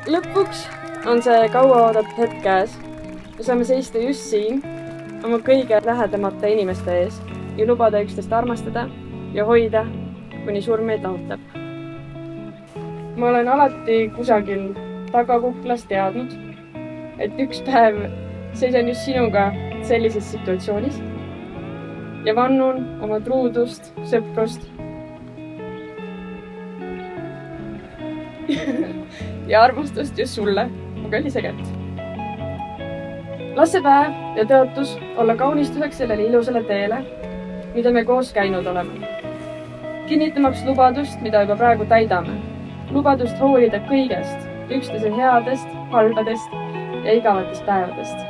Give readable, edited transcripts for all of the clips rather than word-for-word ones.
Lõpuks on see kauaoodatud hetk käes. Me saame seista just siin oma kõige lähedamate inimeste ees ja lubada üksteist armastada ja hoida, kuni surm meid lahutab. Ma olen alati kusagil tagakuklas teadnud, et üks päev seisan just sinuga sellises situatsioonis ja vannun oma truudust, sõprust ja armastust just sulle, mu kallis Egert. Las see päev ja tõotus olla kaunistuseks sellele ilusale teele, mida me koos käinud oleme. Kinnitamaks lubadust, mida juba praegu täidame. Lubadust hoolida kõigest, üksteise headest, halbadest ja igavatest päevadest.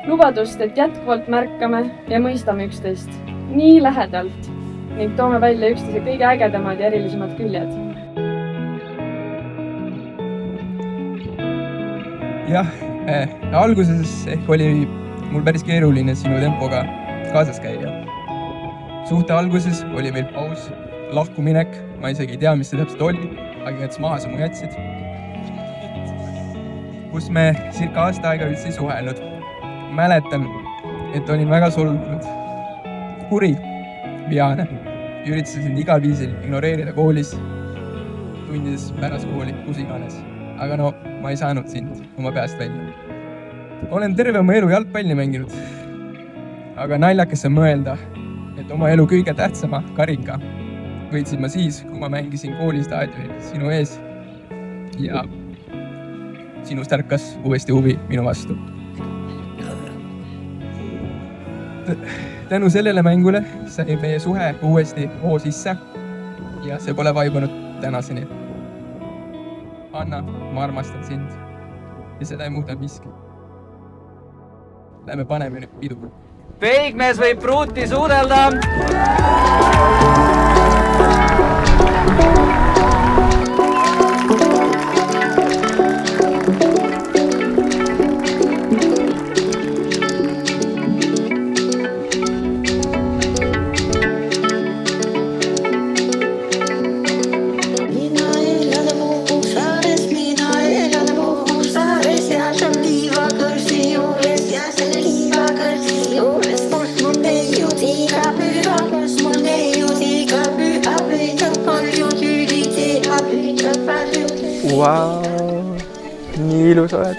Lubadust, et jätkuvalt märkame ja mõistame üksteist nii lähedalt ning toome välja üksteise kõige ägedamad ja erilisemad küljed. Jah, alguses ehk oli mul päris keeruline sinu tempoga kaasas käia. Suhte alguses oli meil paus, lahkuminek, ma isegi ei tea, mis see täpselt oli, aga jäts maha sa mu jätsid. Kus me circa aasta aega üldse ei suhelnud. Mäletan, et olin väga solvunud, kuri, vihane. Üritasin sind igal viisil ignoreerida koolis, tundides pärast kooli, kus iganes. Aga no, ma ei saanud sind oma peast välja. Olen terve oma elu jalgpalli mänginud. Aga naljakas on mõelda, et oma elu kõige tähtsama karika võitsin ma siis, kui ma mängisin koolistaadionil sinu ees ja sinust ärkas uuesti huvi minu vastu. Tänu sellele mängule sai meie suhe uuesti hoo sisse ja see pole vaibunud tänaseni. Anna, ma armastan sind ja seda ei muuda miski. Lähme paneme nüüd pidu. Peigmees võib pruuti suudelda! Wow, nii ilus oled.